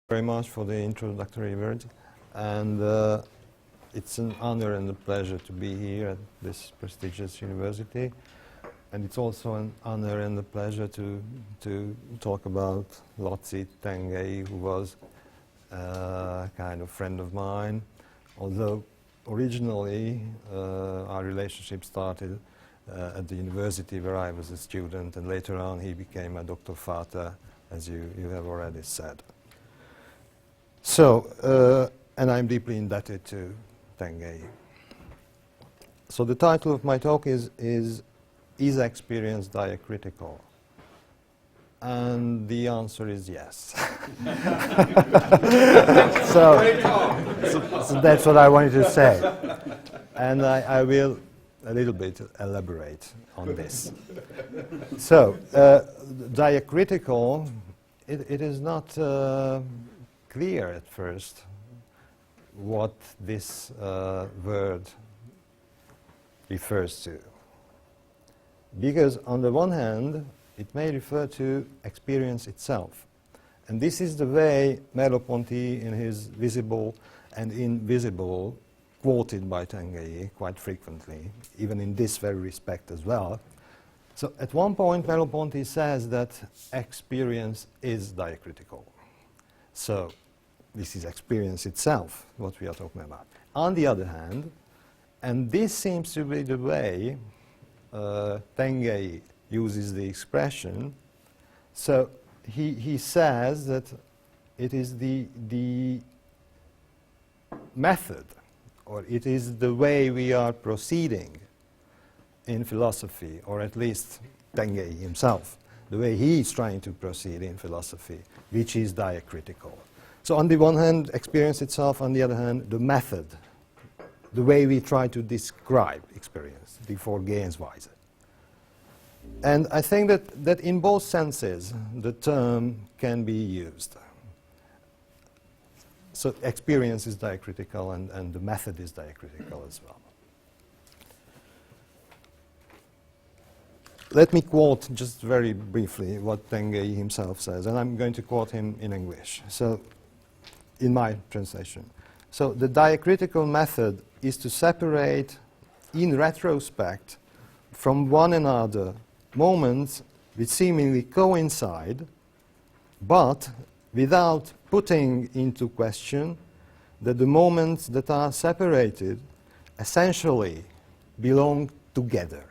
very much for the introductory words, and it's an honor and a pleasure to be here at this prestigious university, and it's also an honor and a pleasure to talk about Laci Tengely, who was a kind of friend of mine, although originally our relationship started at the university where I was a student, and later on he became a Dr. Vater, as you have already said. So, and I'm deeply indebted to Tengely. So the title of my talk is experience diacritical? And the answer is yes. so that's what I wanted to say. And I will a little bit elaborate on this. So, diacritical, it is not clear at first what this word refers to. Because on the one hand, it may refer to experience itself. And this is the way Merleau-Ponty in his Visible and Invisible, quoted by Tengely quite frequently, even in this very respect as well. So at one point, Merleau-Ponty says that experience is diacritical. So this is experience itself, what we are talking about. On the other hand, and this seems to be the way Tengely uses the expression, so he says that it is the method, or it is the way we are proceeding in philosophy, or at least Tengely himself, the way he is trying to proceed in philosophy, which is diacritical. So on the one hand, experience itself, on the other hand, the method, the way we try to describe experience, die Vorgehensweise. And I think that in both senses, the term can be used. So experience is diacritical, and the method is diacritical as well. Let me quote just very briefly what Tengely himself says, and I'm going to quote him in English, so in my translation. So the diacritical method is to separate in retrospect from one another moments which seemingly coincide, but without putting into question that the moments that are separated essentially belong together.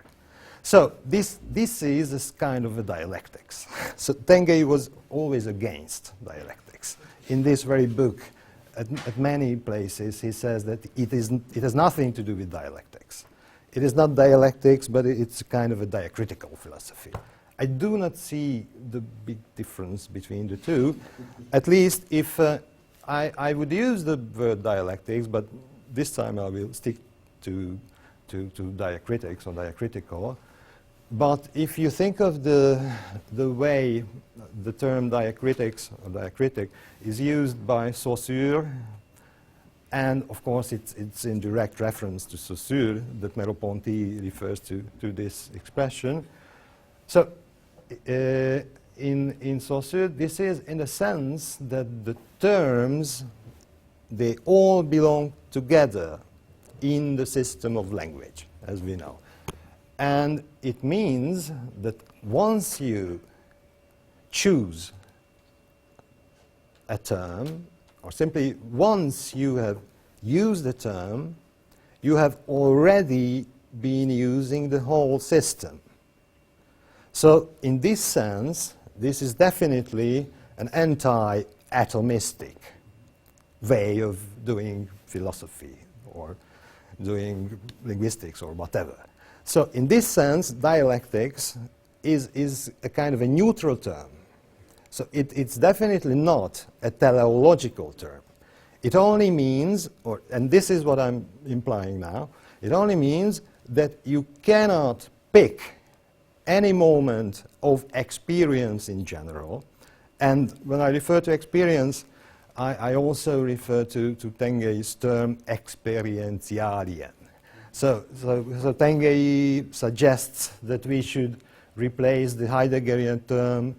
So this is a kind of a dialectics. So Tengely was always against dialectics. In this very book, at many places, he says that it has nothing to do with dialectics. It is not dialectics, but it's a kind of a diacritical philosophy. I do not see the big difference between the two, at least if I would use the word dialectics, but this time I will stick to diacritics or diacritical. But if you think of the way the term diacritics or diacritic is used by Saussure, and of course it's in direct reference to Saussure that Merleau-Ponty refers to this expression. So in Saussure, this is in the sense that the terms, they all belong together in the system of language, as we know. And it means that once you choose a term, or simply once you have used a term, you have already been using the whole system. So in this sense, this is definitely an anti-atomistic way of doing philosophy or doing linguistics or whatever. So in this sense, dialectics is a kind of a neutral term. So it's definitely not a teleological term. It only means, and this is what I'm implying now, it only means that you cannot pick any moment of experience in general. And when I refer to experience, I also refer to Tengely's term experientialien. So Tengely suggests that we should replace the Heideggerian term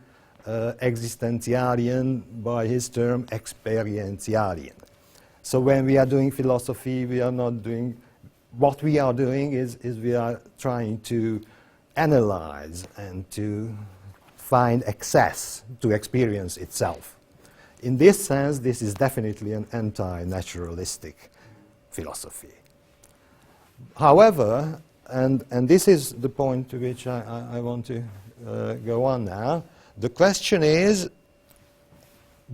existentialian by his term experientialian. So when we are doing philosophy, we are not doing, what we are doing is we are trying to analyze and to find access to experience itself. In this sense, this is definitely an anti-naturalistic philosophy. However, and this is the point to which I want to go on now, the question is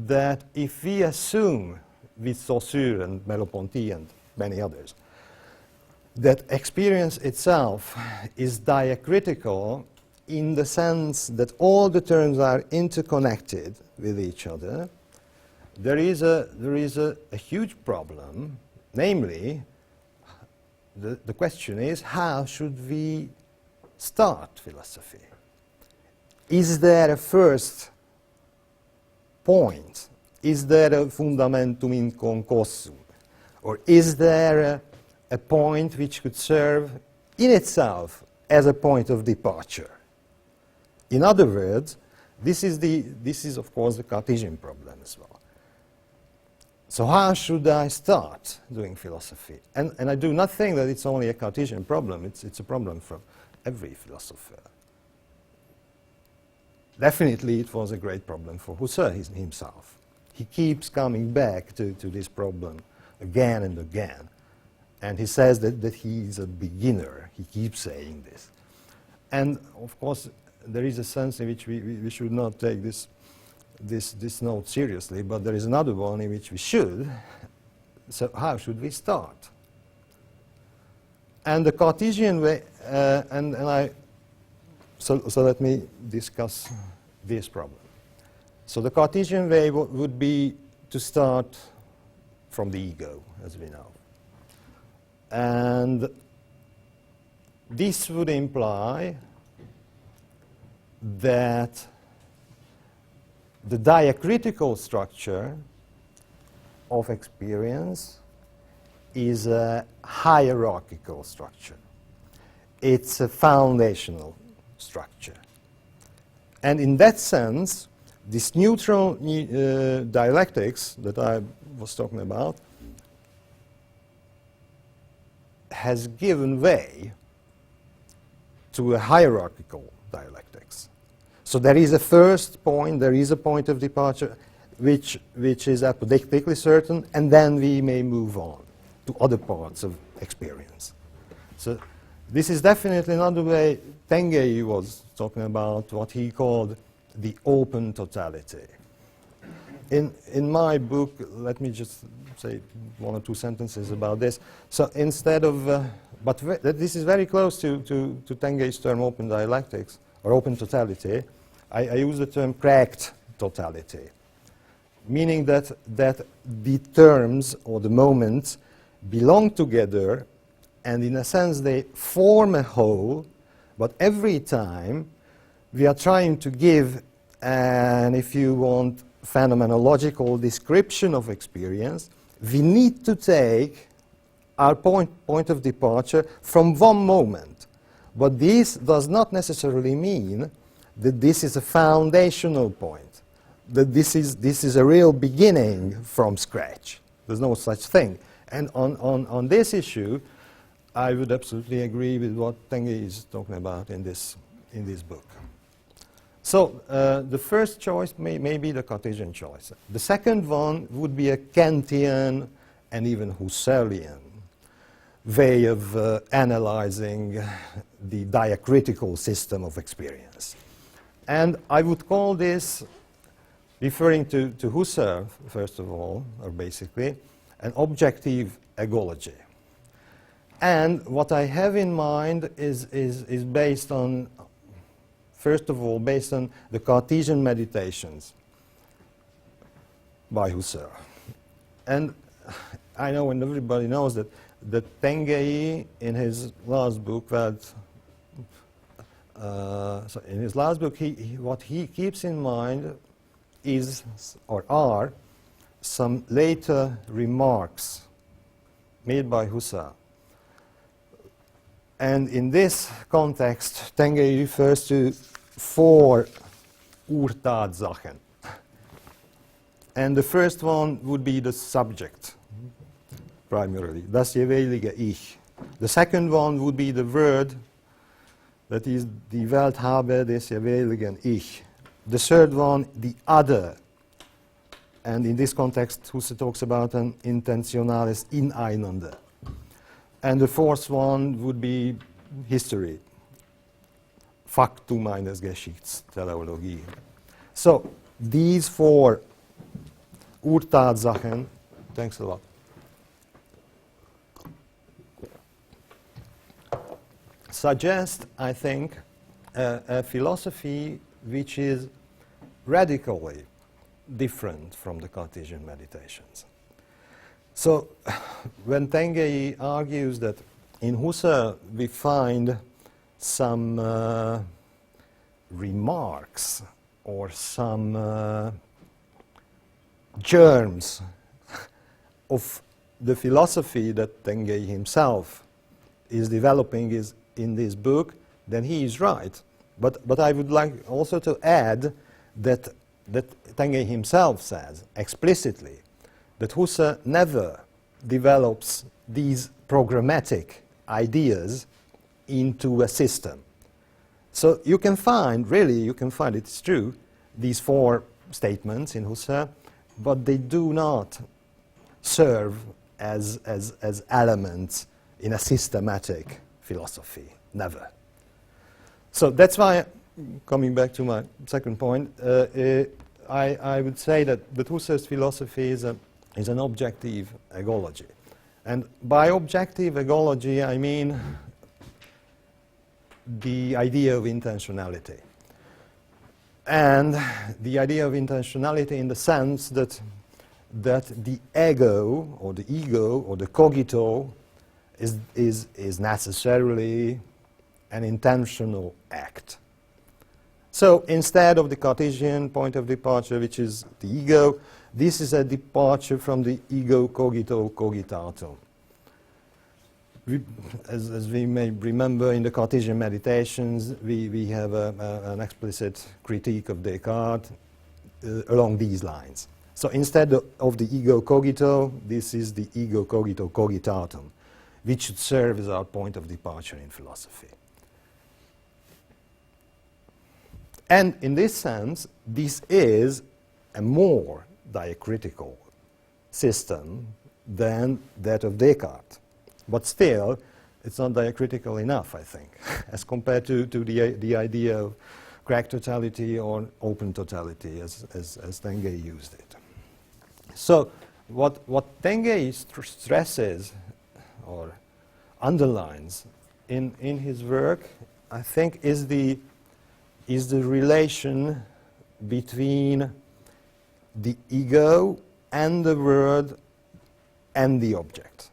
that if we assume with Saussure and Merleau-Ponty and many others that experience itself is diacritical in the sense that all the terms are interconnected with each other, there is a huge problem, namely, the question is, how should we start philosophy? Is there a first point? Is there a fundamentum in concorsum? Or is there a point which could serve in itself as a point of departure? In other words, this is of course the Cartesian problem as well. So how should I start doing philosophy? And I do not think that it's only a Cartesian problem, it's a problem for every philosopher. Definitely it was a great problem for Husserl himself. He keeps coming back to this problem again and again. And he says that he's a beginner. He keeps saying this. And of course, there is a sense in which we should not take this note seriously, but there is another one in which we should. So how should we start? And the Cartesian way, so let me discuss this problem. So the Cartesian way would be to start from the ego, as we know. And this would imply that the diacritical structure of experience is a hierarchical structure. It's a foundational structure. And in that sense, this neutral dialectics that I was talking about has given way to a hierarchical dialectics. So there is a first point, there is a point of departure which is apodictically certain, and then we may move on to other parts of experience. So this is definitely not the way Tanguy was talking about what he called the open totality. In my book, let me just say one or two sentences about this. So instead of, but this is very close to Tanguy's term open dialectics, or open totality. I use the term cracked totality, meaning that the terms or the moments belong together, and in a sense they form a whole, but every time we are trying to give an, if you want, phenomenological description of experience, we need to take our point of departure from one moment. But this does not necessarily mean that this is a foundational point, that this is a real beginning from scratch. There's no such thing. And on this issue, I would absolutely agree with what Tanguy is talking about in this book. So the first choice may be the Cartesian choice. The second one would be a Kantian and even Husserlian way of analyzing the diacritical system of experience. And I would call this, referring to Husserl, first of all, or basically, an objective egology. And what I have in mind is based on, first of all, based on the Cartesian meditations by Husserl. And I know, and everybody knows that Tanguy, in his last book, in his last book, what he keeps in mind is, or are, some later remarks made by Husserl. And in this context, Tanguy refers to 4 Urtatsachen. And the first one would be the subject, primarily, das jeweilige Ich. The second one would be the word, that is, die Welt habe des jeweiligen Ich. The third one, the other. And in this context, Husserl talks about an intentionales Ineinander. And the fourth one would be history, Faktum eines Geschichtsteleologie. So, these four Urtatsachen, thanks a lot, suggest, I think, a philosophy which is radically different from the Cartesian meditations. So, when Tengeyi argues that in Husserl we find some remarks or some germs of the philosophy that Tengeyi himself is developing in this book, then he is right. But I would like also to add that Tengeyi himself says explicitly that Husserl never develops these programmatic ideas into a system. So you can find, it's true, these four statements in Husserl, but they do not serve as elements in a systematic philosophy, never. So that's why, coming back to my second point, I would say that Husserl's philosophy is an objective egology. And by objective egology, I mean the idea of intentionality. And the idea of intentionality in the sense that the ego, or the cogito, is necessarily an intentional act. So instead of the Cartesian point of departure, which is the ego, this is a departure from the ego cogito cogitatum. As we may remember in the Cartesian meditations, we have an explicit critique of Descartes along these lines. So instead of the ego cogito, this is the ego cogito cogitatum, which should serve as our point of departure in philosophy. And in this sense, this is a more diacritical system than that of Descartes. But still, it's not diacritical enough, I think, as compared to the idea of crack totality or open totality, as Tengeyi used it. So what Tengeyi stresses or underlines in his work, I think, is the relation between the ego and the word and the object.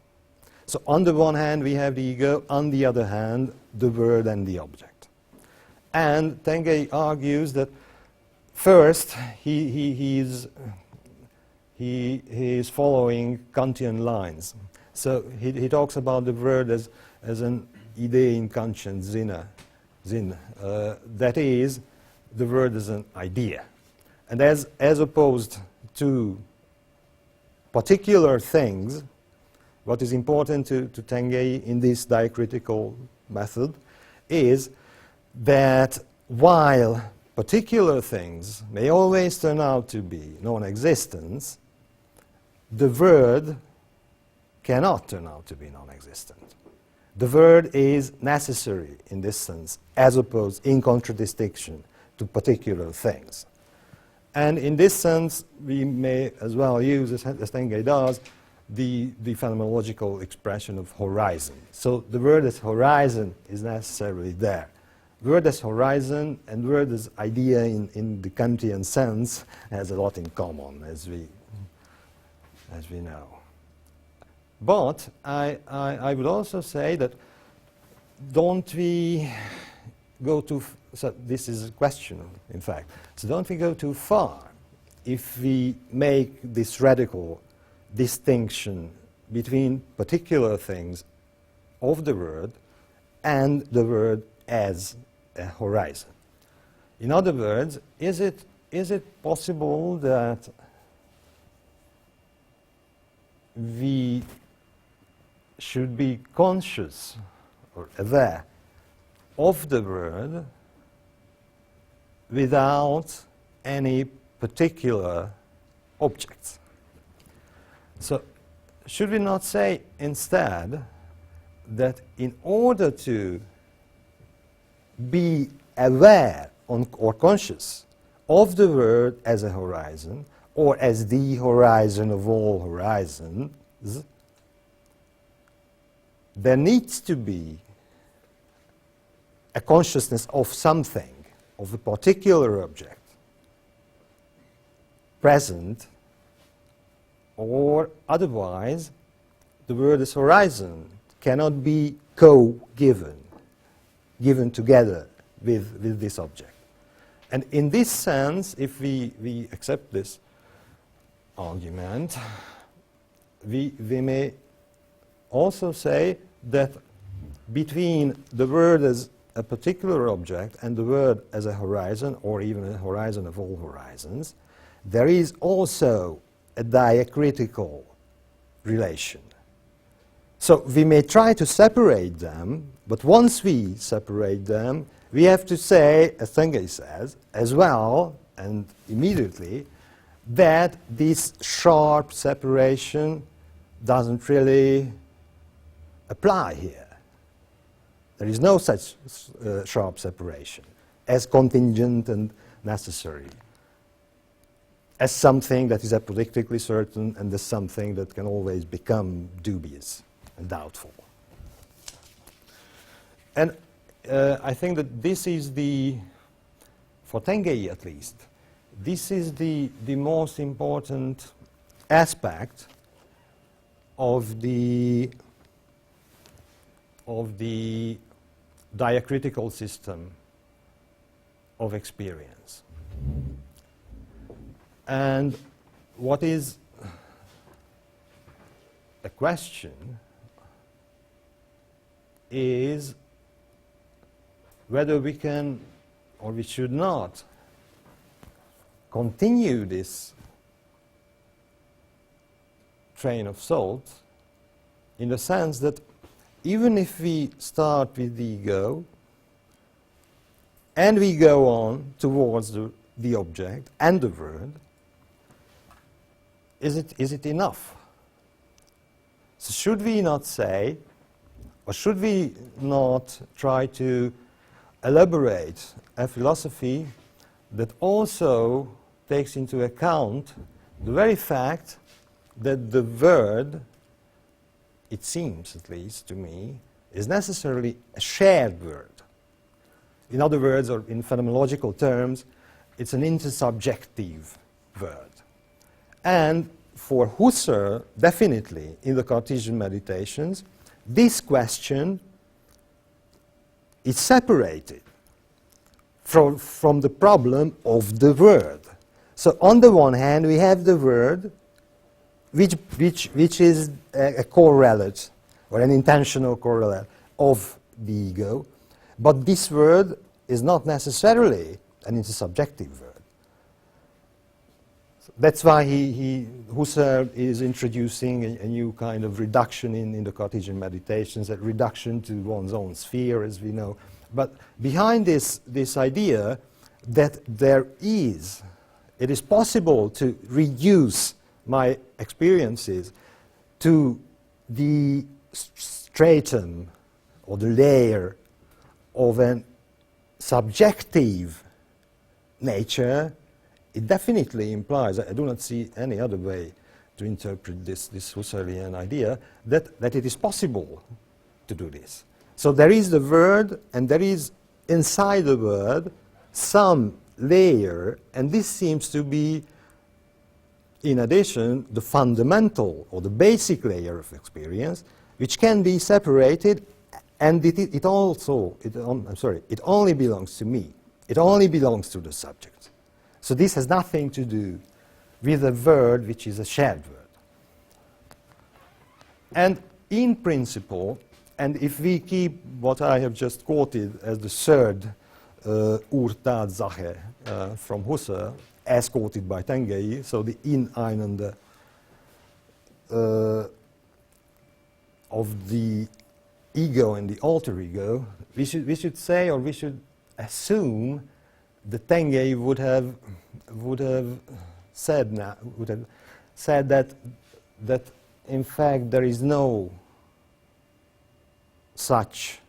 So on the one hand we have the ego, on the other hand the word and the object. And Tengeyi argues that first he is following Kantian lines. So he talks about the word as an Idee in Kantchen Sinn. That is, the word is an idea. And as opposed to particular things, what is important to Tengeyi in this diacritical method is that while particular things may always turn out to be non-existent, the word cannot turn out to be non-existent. The word is necessary in this sense, as opposed in contradistinction to particular things. And in this sense, we may as well use, as Tengeyi does, the phenomenological expression of horizon. So the word as horizon is necessarily there. Word as horizon and word as idea in the Kantian sense has a lot in common, as we know. But I would also say that don't we go too, so this is a question, in fact, so don't we go too far if we make this radical distinction between particular things of the word and the word as a horizon. In other words, is it possible that we should be conscious or aware of the word without any particular objects? So should we not say instead that in order to be aware or conscious of the word as a horizon, or as the horizon of all horizons, there needs to be a consciousness of something, of a particular object, present, or otherwise the word as horizon cannot be co-given, given together with this object. And in this sense, if we accept this argument, we may also say that between the word as a particular object and the word as a horizon, or even a horizon of all horizons, there is also a diacritical relation. So we may try to separate them, but once we separate them, we have to say, as Tenge says, as well, and immediately, that this sharp separation doesn't really apply here. There is no such sharp separation as contingent and necessary, as something that is apodictically certain and as something that can always become dubious and doubtful. And I think that this is for Tenge at least, this is the most important aspect of the diacritical system of experience. And what is the question is whether we can or we should not continue this train of thought in the sense that even if we start with the ego and we go on towards the object and the word, is it enough? So should we not say, or should we not try to elaborate a philosophy that also takes into account the very fact that the word, it seems at least to me, is necessarily a shared word. In other words, or in phenomenological terms, it's an intersubjective word. And for Husserl, definitely in the Cartesian meditations, this question is separated from the problem of the word. So on the one hand, we have the word, which is a correlate, or an intentional correlate of the ego, but this word is not necessarily an intersubjective word. So that's why Husserl is introducing a new kind of reduction in the Cartesian meditations, a reduction to one's own sphere, as we know. But behind this idea that it is possible to reduce my experiences to the stratum or the layer of a subjective nature, it definitely implies, I do not see any other way to interpret this Husserlian idea, that it is possible to do this. So there is the word, and there is inside the word some layer, and this seems to be, in addition, the fundamental or the basic layer of experience, which can be separated, and it only belongs to me. It only belongs to the subject. So this has nothing to do with a word which is a shared word. And in principle, and if we keep what I have just quoted as the third Urtatsache from Husserl, as quoted by Tengei, so the Ineinende of the ego and the alter ego, we should say, or we should assume that Tengei would have said that in fact there is no such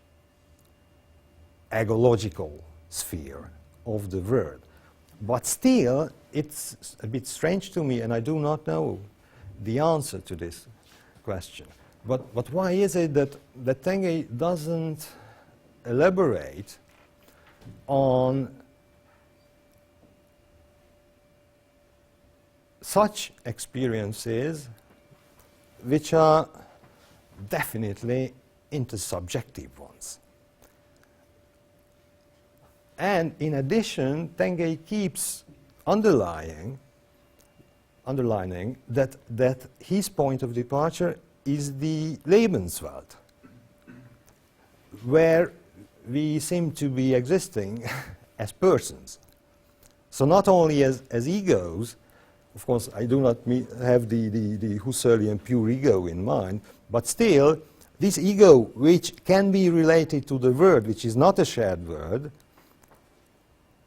egological sphere of the word. But still, it's a bit strange to me, and I do not know the answer to this question. But why is it that Tengei doesn't elaborate on such experiences which are definitely intersubjective ones? And in addition, Tengei keeps underlining that his point of departure is the Lebenswelt, where we seem to be existing as persons. So not only as egos, of course I do not have the Husserlian pure ego in mind, but still this ego which can be related to the word, which is not a shared word,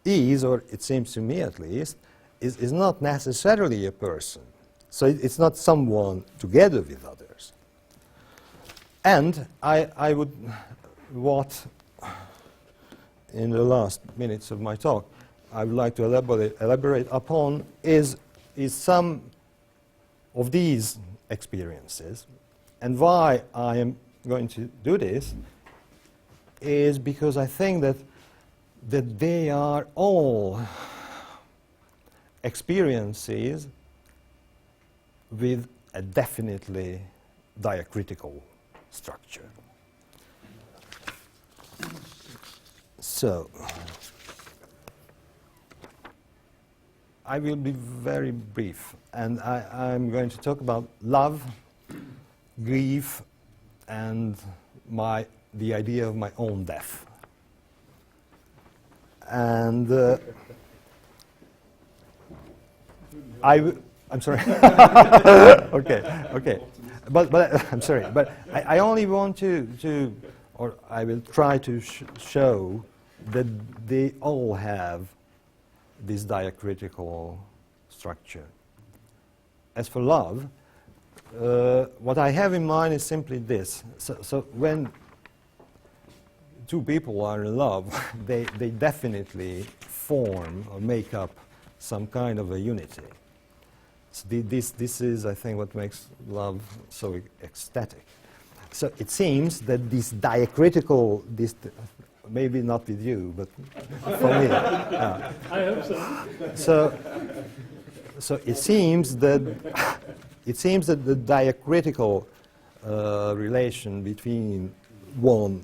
is, or it seems to me at least, is not necessarily a person. So it's not someone together with others. And I would, what in the last minutes of my talk I would like to elaborate upon is some of these experiences. And why I am going to do this is because I think that they are all experiences with a definitely diacritical structure. So, I will be very brief, and I'm going to talk about love, grief, and the idea of my own death. And I'm sorry. Okay. But I'm sorry. But I only want to, or I will try to show that they all have this diacritical structure. As for love, what I have in mind is simply this. So when two people are in love, they definitely form or make up some kind of a unity. So this is, I think, what makes love so ecstatic. So it seems that this diacritical, maybe not with you, but for me. I hope so. So it seems that the diacritical relation between one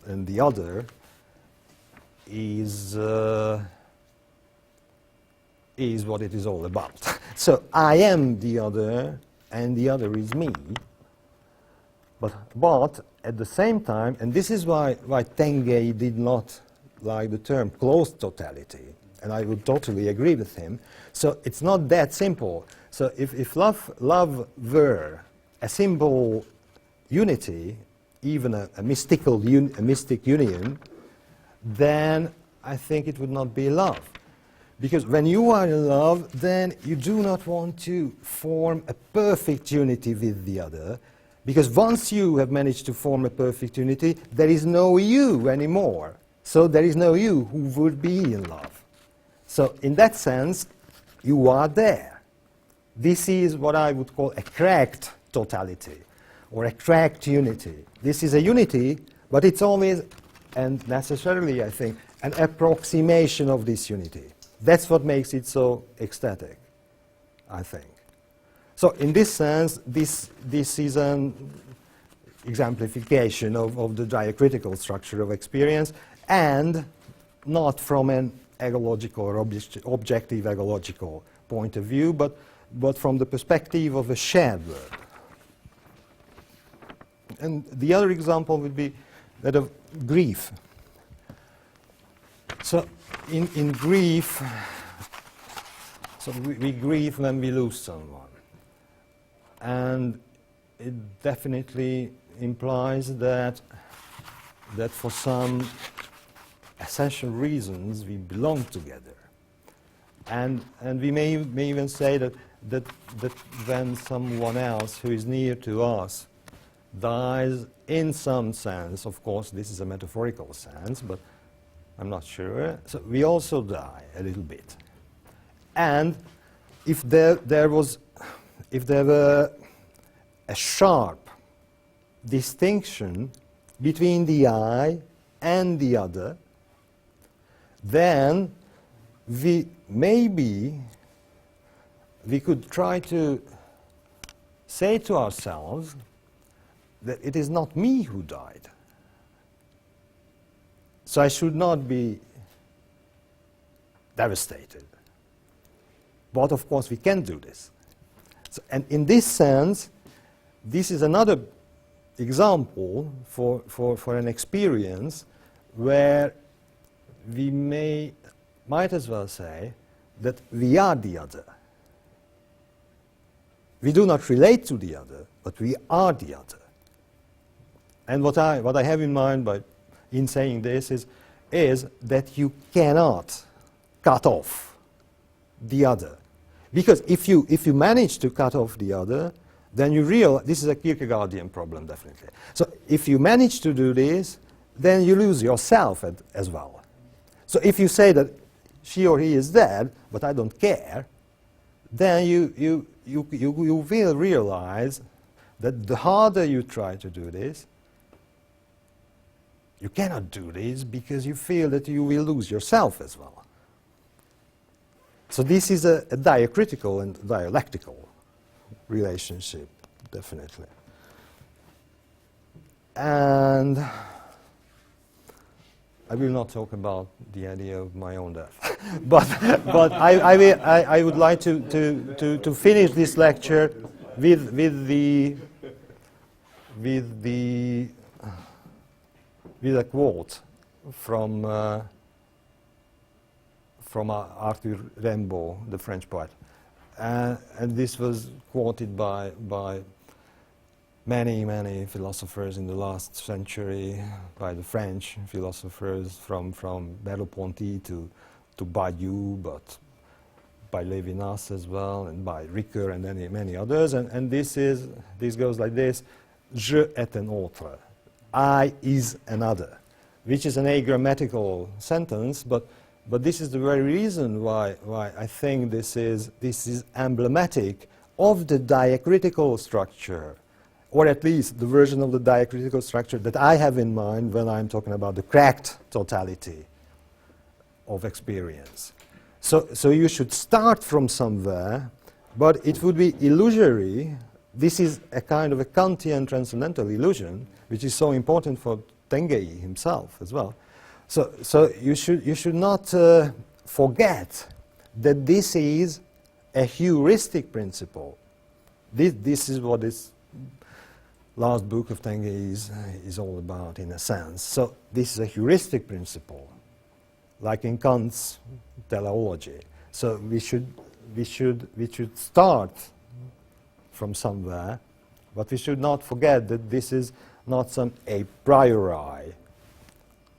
and the other is what it is all about. So I am the other, and the other is me. But at the same time, and this is why Tengei did not like the term closed totality, and I would totally agree with him. So it's not that simple. So if love were a simple unity, even a mystic union, then I think it would not be love. Because when you are in love, then you do not want to form a perfect unity with the other, because once you have managed to form a perfect unity, there is no you anymore. So there is no you who would be in love. So in that sense, you are there. This is what I would call a cracked totality, or a cracked unity. This is a unity, but it's always, and necessarily, I think, an approximation of this unity. That's what makes it so ecstatic, I think. So in this sense, this is an exemplification of the diacritical structure of experience, and not from an egological or objective egological point of view, but from the perspective of a shared word. And the other example would be that of grief. So in grief, so we grieve when we lose someone. And it definitely implies that for some essential reasons we belong together. And we may even say that when someone else who is near to us dies, in some sense, of course this is a metaphorical sense, but I'm not sure, so we also die a little bit. And if there were a sharp distinction between the I and the other, then we could try to say to ourselves that it is not me who died. So I should not be devastated. But of course we can do this. So, and in this sense, this is another example for an experience where we might as well say that we are the other. We do not relate to the other, but we are the other. And what I have in mind in saying this is that you cannot cut off the other. Because if you manage to cut off the other, then you realize, this is a Kierkegaardian problem definitely. So if you manage to do this, then you lose yourself as well. So if you say that she or he is dead, but I don't care, then you will realize that the harder you try to do this, you cannot do this because you feel that you will lose yourself as well. So this is a diacritical and dialectical relationship, definitely. And I will not talk about the idea of my own death, but I would like to finish this lecture with a quote from Arthur Rimbaud, the French poet, and this was quoted by many philosophers in the last century, by the French philosophers from Merleau-Ponty to Badiou, but by Lévinas as well, and by Ricoeur and many others. And this goes like this: Je est un autre. I is another, which is an agrammatical sentence, but this is the very reason why I think this is emblematic of the diacritical structure, or at least the version of the diacritical structure that I have in mind when I'm talking about the cracked totality of experience. So you should start from somewhere, but it would be illusory. This is a kind of a Kantian transcendental illusion, which is so important for Tengeyi himself as well. So you should not forget that this is a heuristic principle. This is what this last book of Tengeyi is all about, in a sense. So this is a heuristic principle, like in Kant's teleology. So we should start from somewhere, but we should not forget that this is not some a priori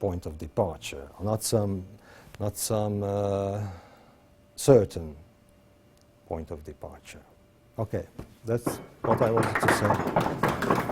point of departure, not some certain point of departure. Okay, that's what I wanted to say.